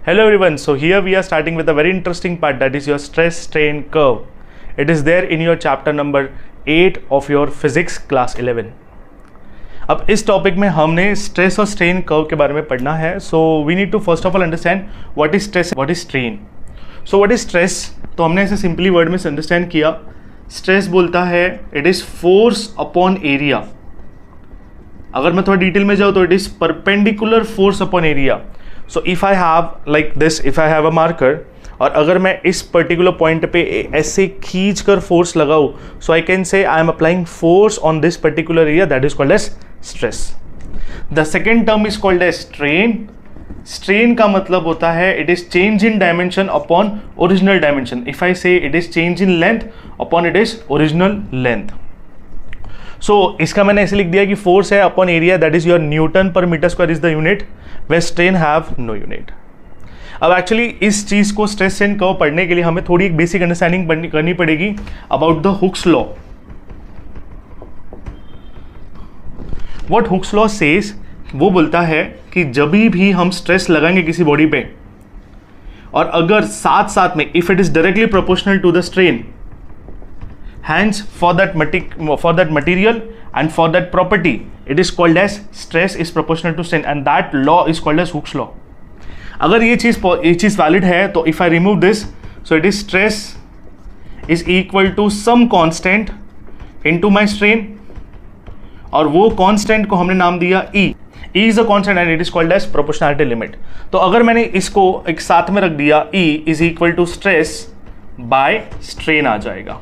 Hello everyone, so here we are starting with a very interesting part, that is your stress strain curve. It is there in your chapter number 8 of your physics class 11. अब इस topic में हमने stress और strain curve के बारे में पढ़ना है. So we need to first of all understand what is stress, what is strain. So what is stress, तो हमने इसे सिंपली वर्ड में अंडरस्टैंड किया. स्ट्रेस बोलता है it is force upon area. अगर मैं थोड़ा डिटेल में जाऊँ तो it is perpendicular force upon area. So if I have like this, if I have a marker, और अगर मैं इस पर्टिकुलर पॉइंट पे ऐसे खींच कर फोर्स लगाऊं, सो I can say I am applying force on this particular area, that is called as stress. The second term is called as strain. Strain का मतलब होता है it is change in dimension upon original dimension. If I say it is change in length upon it is original length. So इसका मैंने ऐसे लिख दिया कि फोर्स है upon area, that is your newton per metre square is the unit, वे strain have no unit. अब actually इस चीज को स्ट्रेस स्ट्रेन कर्व पढ़ने के लिए हमें थोड़ी एक बेसिक अंडरस्टैंडिंग करनी पड़ेगी about the Hooke's law. What Hooke's law says, वो बोलता है कि जब भी हम स्ट्रेस लगाएंगे किसी बॉडी पे, और अगर साथ साथ में if it is directly proportional to the strain, hence for that material and for that property it is called as stress is proportional to strain, and that law is called as Hooke's law. अगर ये चीज valid है तो if I remove this, so it is stress is equal to some constant into my strain, और वो constant को हमने नाम दिया E. E is a constant and it is called as proportionality limit. तो अगर मैंने इसको एक साथ में रख दिया, E is equal to stress by strain आ जाएगा.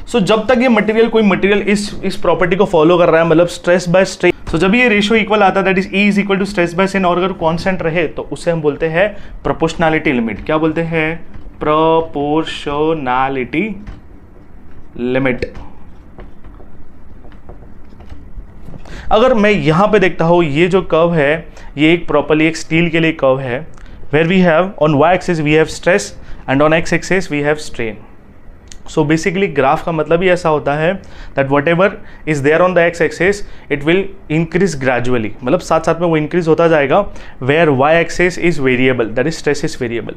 सो जब तक ये मटेरियल, कोई मटेरियल इस प्रॉपर्टी को फॉलो कर रहा है, मतलब स्ट्रेस बाय स्ट्रेन, सो जब ये रेशियो इक्वल आता है, that is E is equal to stress by strain, और अगर कांस्टेंट रहे तो उसे हम बोलते हैं प्रोपोर्शनैलिटी लिमिट. क्या बोलते हैं? Proportionality limit. अगर मैं यहां पे देखता हूं, ये जो कर्व है ये एक प्रॉपर्ली एक स्टील के लिए कर्व है, where we have on y axis we have stress and on x axis we have strain. So basically graph का मतलब ही ऐसा होता है that whatever is there on the x axis it will increase gradually, मतलब साथ साथ में वो इंक्रीज होता जाएगा. Where y axis is variable, that is stress is variable.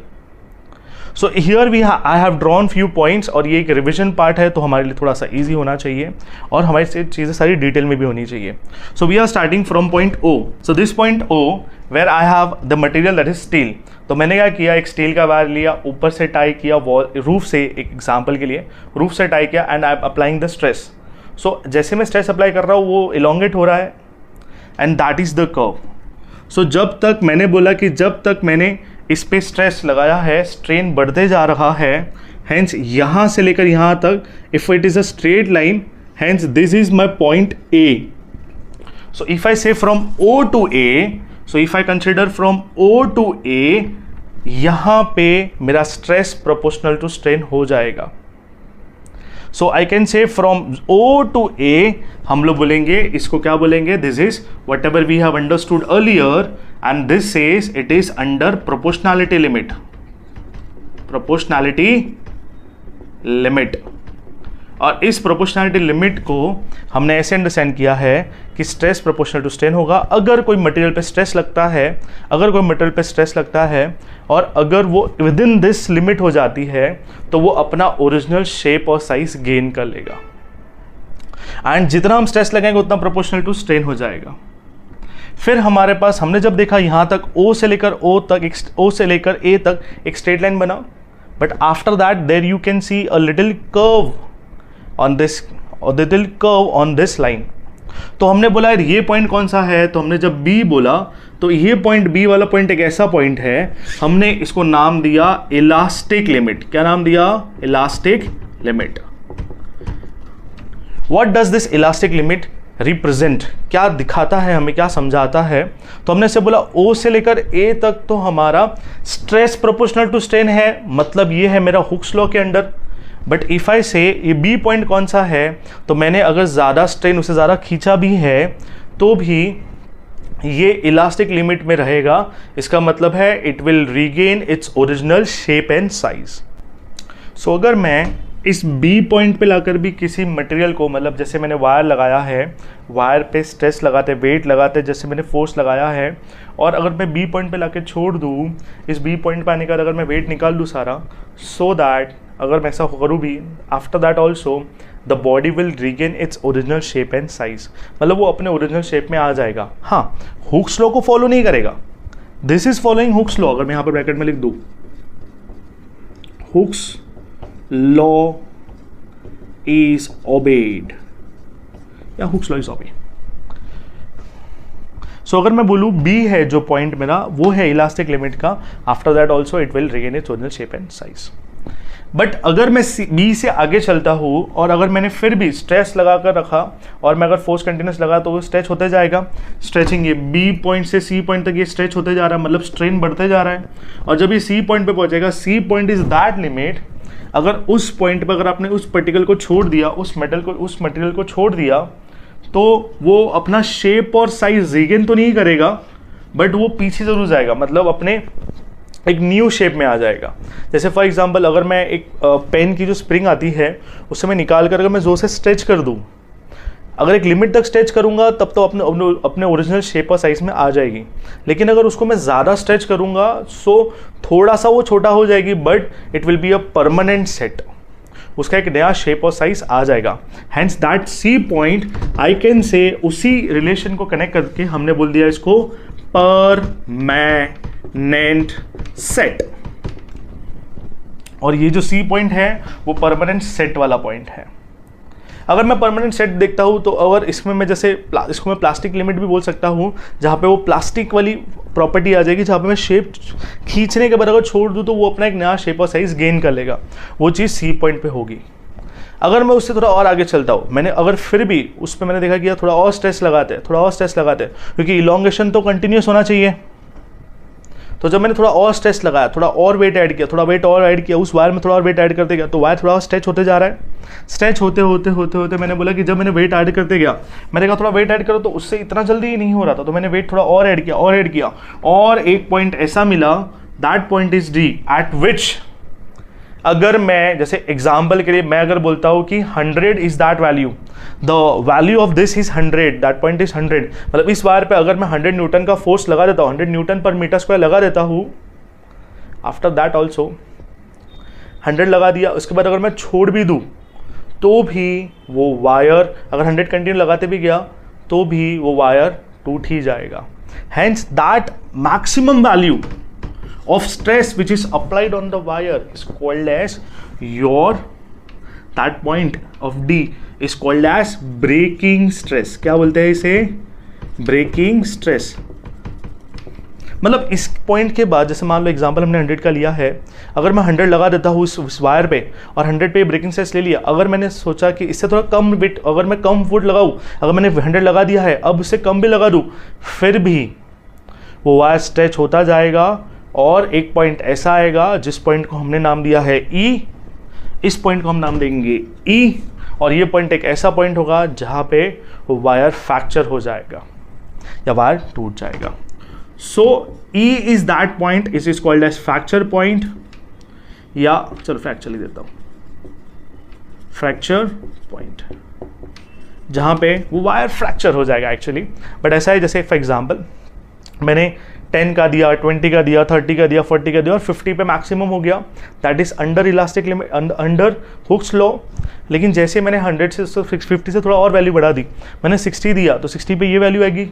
So here we I have drawn few points, और ये एक रिविजन पार्ट है तो हमारे लिए थोड़ा सा ईजी होना चाहिए और हमारी चीज़ें सारी डिटेल में भी होनी चाहिए. So we are starting from point O. So this point O where I have the material that is steel. तो मैंने क्या किया, एक स्टील का वायर लिया, ऊपर से टाई किया वॉल रूफ से, एक एग्जाम्पल के लिए रूफ से टाई किया, and I am applying the stress. So जैसे मैं स्ट्रेस अप्लाई कर रहा हूँ वो इलोंगेट हो रहा है, and that is the curve. So जब तक मैंने बोला कि जब तक मैंने इस पे स्ट्रेस लगाया है, स्ट्रेन बढ़ते जा रहा है. हेंस यहाँ से लेकर यहाँ तक, if it is a straight line, hence this is my point A. So if I say from O to A, so if I consider from O to A, यहाँ पे मेरा स्ट्रेस प्रोपोर्शनल टू स्ट्रेन हो जाएगा. So I can say from O to A, हम लोग बोलेंगे इसको, क्या बोलेंगे, this is whatever we have understood earlier, and this says it is under proportionality limit. Proportionality limit. और इस प्रोपोर्शनैलिटी लिमिट को हमने ऐसे अंडरस्टैंड किया है कि स्ट्रेस प्रोपोर्शनल टू स्ट्रेन होगा. अगर कोई मटेरियल पे स्ट्रेस लगता है, और अगर वो विद इन दिस लिमिट हो जाती है, तो वो अपना ओरिजिनल शेप और साइज गेन कर लेगा, एंड जितना हम स्ट्रेस लगाएंगे उतना प्रोपोर्शनल टू स्ट्रेन हो जाएगा. फिर हमारे पास, हमने जब देखा यहाँ तक O से लेकर A तक एक स्ट्रेट लाइन बना, but after that there you can see a little curve on this line. तो हमने बोला यार ये पॉइंट कौन सा है, तो हमने जब B बोला तो ये पॉइंट B वाला पॉइंट एक ऐसा पॉइंट है, हमने इसको नाम दिया इलास्टिक लिमिट. क्या नाम दिया? Elastic limit. What does this elastic limit represent, क्या दिखाता है हमें, क्या समझाता है? तो हमने से बोला O से लेकर A तक तो हमारा स्ट्रेस प्रोपोर्शनल टू स्ट्रेन है, मतलब ये है मेरा हुक्स लॉ के अंडर. बट इफ आई से ये B पॉइंट कौन सा है, तो मैंने अगर ज़्यादा स्ट्रेन, उससे ज़्यादा खींचा भी है, तो भी ये इलास्टिक लिमिट में रहेगा. इसका मतलब है it will regain its original shape and size. So अगर मैं इस बी पॉइंट पे लाकर भी किसी मटेरियल को, मतलब जैसे मैंने वायर लगाया है, वायर पे स्ट्रेस लगाते, वेट लगाते, जैसे मैंने फोर्स लगाया है, और अगर मैं बी पॉइंट पे लाके छोड़ दूँ, इस बी पॉइंट पे आने के बाद अगर मैं वेट निकाल दूँ सारा, सो दैट अगर मैं ऐसा करूँ भी, after that also the body will regain its original shape and size, मतलब वो अपने ओरिजिनल शेप में आ जाएगा। हाँ, हुक्स लॉ को फॉलो नहीं करेगा, this is following Hooke's law. अगर मैं यहाँ पर ब्रैकेट में लिख दूँ हुक्स लॉ is obeyed या हुक्स लॉ इज ओबेड। सो अगर मैं बोलूँ B है जो पॉइंट मेरा, वो है इलास्टिक लिमिट का, after that also it will regain it's original shape and size. But अगर मैं B से आगे चलता हूँ और अगर मैंने फिर भी स्ट्रेस लगा कर रखा और मैं अगर फोर्स कंटिन्यूस लगा तो वो स्ट्रेच होते जाएगा। स्ट्रेचिंग ये B पॉइंट से C पॉइंट तक ये स्ट्रेच होते जा रहा है, मतलब स्ट्रेन बढ़ते जा रहा है। और जब ये C पॉइंट पे पहुंचेगा, C point is that limit, अगर उस पॉइंट पर अगर आपने उस पार्टिकल को छोड़ दिया, उस मटेरियल को छोड़ दिया, तो वो अपना शेप और साइज रीगेन तो नहीं करेगा, बट वो पीछे जरूर जाएगा, मतलब अपने एक न्यू शेप में आ जाएगा। जैसे फॉर एग्जांपल अगर मैं एक पेन की जो स्प्रिंग आती है उससे मैं निकाल कर अगर मैं जोर से स्ट्रेच कर दूं, अगर एक लिमिट तक स्ट्रेच करूंगा तब तो अपने ओरिजिनल शेप और साइज में आ जाएगी। लेकिन अगर उसको मैं ज़्यादा स्ट्रेच करूंगा सो थोड़ा सा वो छोटा हो जाएगी, but it will be a permanent set, उसका एक नया शेप और साइज आ जाएगा। Hence that C point I can say, उसी रिलेशन को कनेक्ट करके हमने बोल दिया इसको परमानेंट सेट। और ये जो सी पॉइंट है वो परमानेंट सेट वाला पॉइंट है। अगर मैं परमानेंट सेट देखता हूँ तो अगर इसमें मैं जैसे इसको मैं प्लास्टिक लिमिट भी बोल सकता हूँ, जहाँ पे वो प्लास्टिक वाली प्रॉपर्टी आ जाएगी, जहाँ पे मैं शेप खींचने के बाद अगर छोड़ दूँ तो वो अपना एक नया शेप और साइज गेन कर लेगा, वो चीज़ सी पॉइंट पे होगी। अगर मैं उससे थोड़ा और आगे चलता हूँ, मैंने अगर फिर भी उस पर मैंने देखा कि थोड़ा और स्ट्रेस लगाते क्योंकि इलॉन्गेशन तो कंटिन्यूस होना चाहिए। तो जब मैंने थोड़ा और स्ट्रेस लगाया, थोड़ा और वेट ऐड किया, थोड़ा वेट और ऐड किया, उस वायर में थोड़ा और वेट ऐड करते गया, तो वायर थोड़ा और स्ट्रेच होते जा रहा है। स्ट्रेच होते होते मैंने बोला कि जब मैंने वेट ऐड करते गया, मैंने कहा थोड़ा वेट ऐड करो, तो उससे इतना जल्दी ही नहीं हो रहा था, तो मैंने वेट थोड़ा और ऐड किया और एक पॉइंट ऐसा मिला, that point is D, eight विच अगर मैं जैसे एग्जाम्पल के लिए मैं अगर बोलता हूँ कि 100 is that value, the value of this is 100, that point is 100, मतलब इस वायर पे अगर मैं 100 न्यूटन का फोर्स लगा देता हूँ, 100 न्यूटन पर मीटर स्क्वायर लगा देता हूँ, आफ्टर दैट ऑल्सो 100 लगा दिया, उसके बाद अगर मैं छोड़ भी दूँ तो भी वो वायर, अगर 100 कंटिन्यू लगाते भी गया तो भी वो वायर टूट ही जाएगा। Hence that maximum value of stress which is applied on the wire is called as that point of D is called as breaking stress। क्या बोलते हैं इसे? breaking stress। मतलब इस पॉइंट के बाद जैसे मान लो एग्जांपल हमने 100 का लिया है, अगर मैं 100 लगा देता हूँ इस वायर पे और 100 पे ब्रेकिंग स्ट्रेस ले लिया, अगर मैंने सोचा कि इससे थोड़ा कम वेट, अगर मैं कम वोट लगाऊँ, अगर मैंने 100 लगा दिया है, अब उससे कम भी लगा दूँ, फिर भी वो वायर स्ट्रेच होता जाएगा और एक पॉइंट ऐसा आएगा जिस पॉइंट को हमने नाम दिया है E, इस पॉइंट को हम नाम देंगे E, और ये पॉइंट एक ऐसा पॉइंट होगा जहाँ पे वायर फ्रैक्चर हो जाएगा या वायर टूट जाएगा। So E is that point, is called as fracture point, या चलो फ्रैक्चर लिख देता हूँ, फ्रैक्चर पॉइंट, जहाँ पे वो वायर फ्रैक्चर हो जाएगा एक्चुअली। बट ऐसा है जैसे फॉर एग्जाम्पल मैंने 10 का दिया, 20 का दिया, 30 का दिया, 40 का दिया और 50 पे मैक्सिमम हो गया, that is under elastic limit, under Hooke's law. लेकिन जैसे मैंने 100 से 50 से थोड़ा और वैल्यू बढ़ा दी, मैंने 60 दिया, तो 60 पे ये वैल्यू आएगी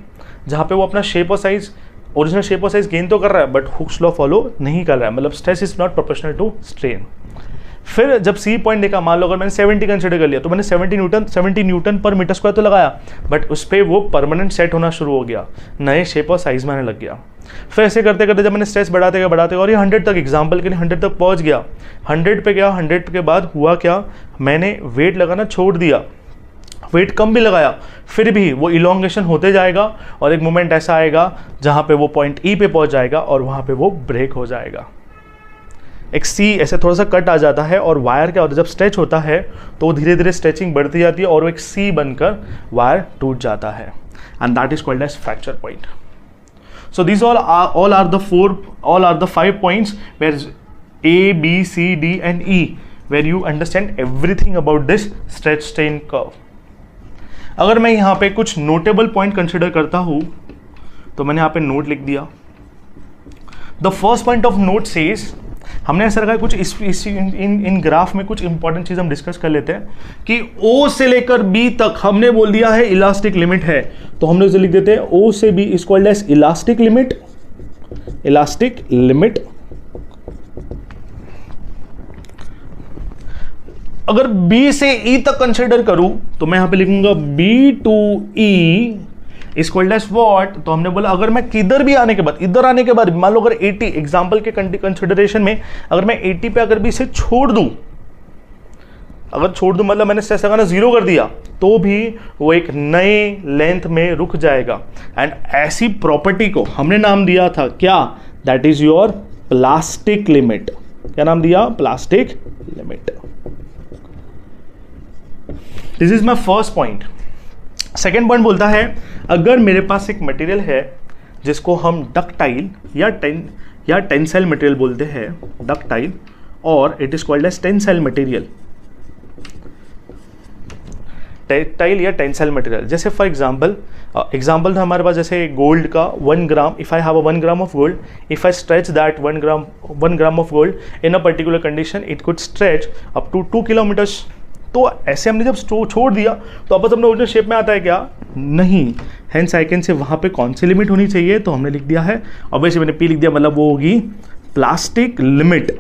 जहाँ पे वो अपना शेप और साइज, ओरिजिनल शेप और साइज गेन तो कर रहा है बट हुक्स लॉ फॉलो नहीं कर रहा है, मतलब stress is not proportional to strain. फिर जब सी पॉइंट देखा, मान लो अगर मैंने 70 कंसिडर कर लिया, तो मैंने 70 न्यूटन पर मीटर स्क्वायर तो लगाया, बट उस पर वो परमानेंट सेट होना शुरू हो गया, नए शेप और साइज में आने लग गया। फिर ऐसे करते करते जब मैंने स्ट्रेस बढ़ाते गया और ये 100 तक, एग्जाम्पल के लिए 100 तक पहुंच गया, 100 पे गया, 100 के बाद हुआ क्या, मैंने वेट लगाना छोड़ दिया, वेट कम भी लगाया, फिर भी वो इलॉन्गेशन होते जाएगा और एक मोमेंट ऐसा आएगा जहाँ पे वो पॉइंट E पे पहुंच जाएगा और वहाँ पे वो ब्रेक हो जाएगा। एक C ऐसे थोड़ा सा कट आ जाता है और वायर क्या होता है, जब स्ट्रेच होता है तो धीरे धीरे स्ट्रेचिंग बढ़ती जाती है और वो एक C बनकर वायर टूट जाता है, and that is called as fracture point. So these all are the 5 points where A, B, C, D and E where you understand everything about this stretch strain curve. अगर मैं यहाँ पे कुछ notable point consider करता हूँ तो मैंने यहाँ पे नोट लिख दिया. The first point of note says, हमने ऐसा रखा है कुछ इन ग्राफ में कुछ इंपॉर्टेंट चीज हम डिस्कस कर लेते हैं कि O से लेकर B तक हमने बोल दिया है इलास्टिक लिमिट है, तो हमने उसे लिख देते हैं O से B is called as elastic limit. Elastic limit. अगर B से E तक कंसिडर करूं तो मैं यहां पे लिखूंगा B to E is called as what. तो हमने बोला अगर मैं किधर भी आने के बाद, इधर आने के बाद, मान लो अगर 80 एग्जांपल के कंसिडरेशन में अगर मैं 80 पे अगर भी इसे छोड़ दूं, अगर छोड़ दूं मतलब मैंने स्ट्रेस लगाना 0 कर दिया, तो भी वो एक नए लेंथ में रुक जाएगा. एंड ऐसी प्रॉपर्टी को हमने नाम दिया था क्या? That is your plastic limit. क्या नाम दिया? Plastic limit. This is my first point. Second point बोलता है अगर मेरे पास एक मटेरियल है जिसको हम डक्टाइल या टेंसाइल मटेरियल बोलते हैं, डक्टाइल, और it is called as tensile material. Ductile या टेंसाइल मटेरियल, जैसे फॉर एग्जाम्पल था हमारे पास जैसे गोल्ड का 1 gram. If I have a 1 gram of gold, if I stretch that 1 gram of gold in a particular condition, it could stretch up to 2 kilometres. तो ऐसे हमने जब छोड़ दिया तो वापस हमने ओरिजिनल शेप में आता है क्या? नहीं. हेंस आई कैन से वहाँ पे कौन सी लिमिट होनी चाहिए? तो हमने लिख दिया है, ऑब्वियसली मैंने पी लिख दिया, मतलब वो होगी प्लास्टिक लिमिट.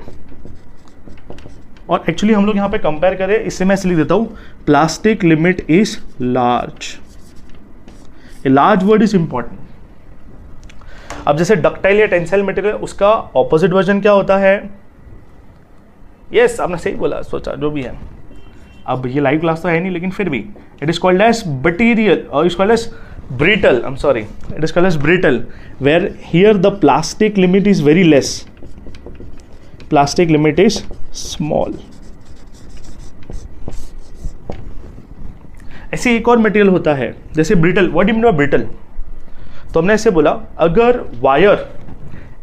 और एक्चुअली हम लोग यहाँ पे कंपेयर करें, इससे मैं लिख देता हूँ plastic limit is large. A large word is important. अब जैसे डक्टाइल या टेंसाइल मटेरियल, उसका ऑपोजिट वर्जन क्या होता है? यस, आपने सही बोला, सोचा जो भी है. अब ये लाइव क्लास तो है नहीं, लेकिन फिर भी it is called as material और is called as brittle. I am sorry, it is called as brittle, where here the plastic limit is very less. Plastic limit is small. ऐसे एक और मटेरियल होता है जैसे brittle. What do you mean by brittle? तो हमने ऐसे बोला अगर वायर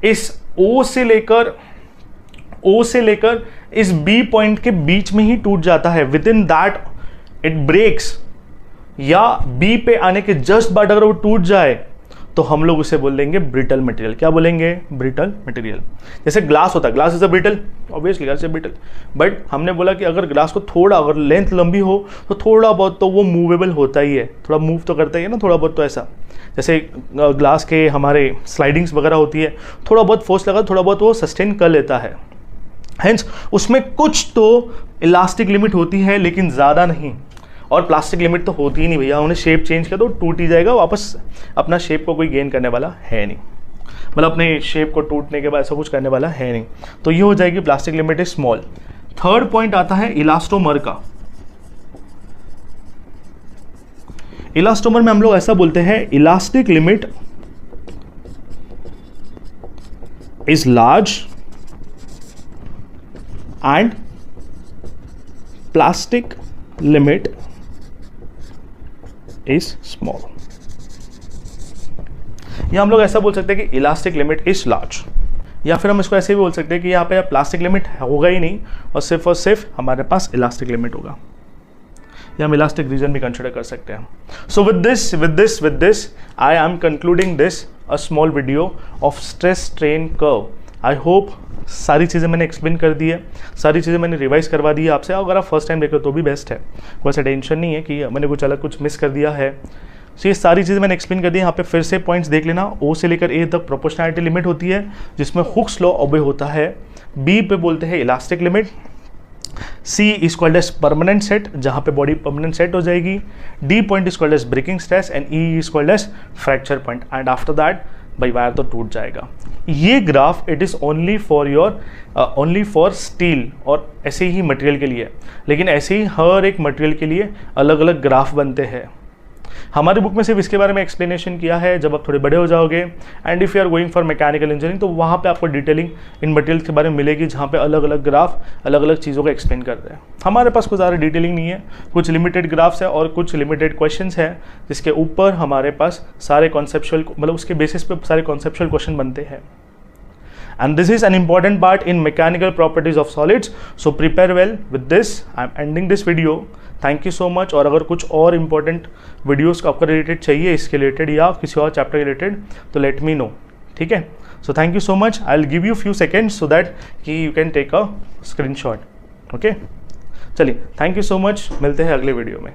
इस O से लेकर इस B पॉइंट के बीच में ही टूट जाता है, within that it breaks, या B पे आने के जस्ट बाद अगर वो टूट जाए, तो हम लोग उसे बोल देंगे ब्रिटल मटेरियल. क्या बोलेंगे? Brittle material. जैसे ग्लास होता है, glass is a brittle, obviously glass is brittle. But हमने बोला कि अगर ग्लास को थोड़ा, अगर लेंथ लंबी हो तो थोड़ा बहुत तो वो मूवेबल होता ही है, थोड़ा मूव तो करता ही है ना, थोड़ा बहुत. तो ऐसा जैसे ग्लास के हमारे स्लाइडिंग्स वगैरह होती है, थोड़ा बहुत फोर्स लगा, थोड़ा बहुत वो सस्टेन कर लेता है. हेंस उसमें कुछ तो इलास्टिक लिमिट होती है, लेकिन ज़्यादा नहीं. और प्लास्टिक लिमिट तो होती ही नहीं भैया, उन्हें शेप चेंज किया तो टूट ही जाएगा, वापस अपना शेप को कोई गेन करने वाला है नहीं, मतलब अपने शेप को टूटने के बाद ऐसा कुछ करने वाला है नहीं. तो ये हो जाएगी plastic limit is small. Third point आता है इलास्टोमर का. इलास्टोमर में हम लोग ऐसा बोलते हैं elastic limit is large and plastic limit is small. या हम लोग ऐसा बोल सकते हैं कि इलास्टिक लिमिट इज लार्ज, या फिर हम इसको ऐसे भी बोल सकते हैं कि यहाँ पे प्लास्टिक लिमिट होगा ही नहीं और सिर्फ हमारे पास इलास्टिक लिमिट होगा, या हम इलास्टिक रीजन भी कंसिडर कर सकते हैं. So with this I am concluding this a small video of stress strain curve. I hope सारी चीज़ें मैंने एक्सप्लेन कर दी है, सारी चीज़ें मैंने रिवाइज करवा दी है आपसे. अगर आप फर्स्ट टाइम देख रहे हो तो भी बेस्ट है, कोई सा टेंशन नहीं है कि मैंने कुछ मिस कर दिया है. सो ये सारी चीज़ें मैंने एक्सप्लेन कर दी. यहाँ पे फिर से पॉइंट्स देख लेना. O से लेकर A तक प्रोपोर्शनैलिटी लिमिट होती है, जिसमें हुक्स लॉ ओबे होता है. B पे बोलते हैं elastic limit. C is called as permanent set, जहाँ पे बॉडी परमानेंट सेट हो जाएगी. D point is called as breaking stress and E is called as fracture point. And after that भाई वायर तो टूट जाएगा. ये graph it is only for steel और ऐसे ही मटेरियल के लिए, लेकिन ऐसे ही हर एक मटेरियल के लिए अलग अलग ग्राफ बनते हैं. हमारी बुक में सिर्फ इसके बारे में एक्सप्लेनेशन किया है. जब आप थोड़े बड़े हो जाओगे and if you are going for mechanical engineering, तो वहाँ पे आपको डिटेलिंग इन मटेरियल के बारे में मिलेगी, जहाँ पे अलग अलग ग्राफ अलग अलग चीज़ों को एक्सप्लेन कर रहे हैं. हमारे पास कुछ ज़्यादा डिटेलिंग नहीं है, कुछ लिमिटेड ग्राफ्स है और कुछ लिमिटेड क्वेश्चंस है, जिसके ऊपर हमारे पास सारे कॉन्सेप्चुअल, मतलब उसके बेसिस पे सारे कॉन्सेप्चुअल क्वेश्चन बनते हैं. and this is an important part in mechanical properties of solids. So prepare well. With this I am ending this video. Thank you so much. और अगर कुछ और इंपॉर्टेंट वीडियोस आपका रिलेटेड चाहिए इसके रिलेटेड या किसी और चैप्टर रिलेटेड तो लेट मी नो. ठीक है. So thank you so much. I will give you few seconds so that कि you can take a screenshot. Okay. चलिए, थैंक यू सो मच. मिलते हैं अगले वीडियो में.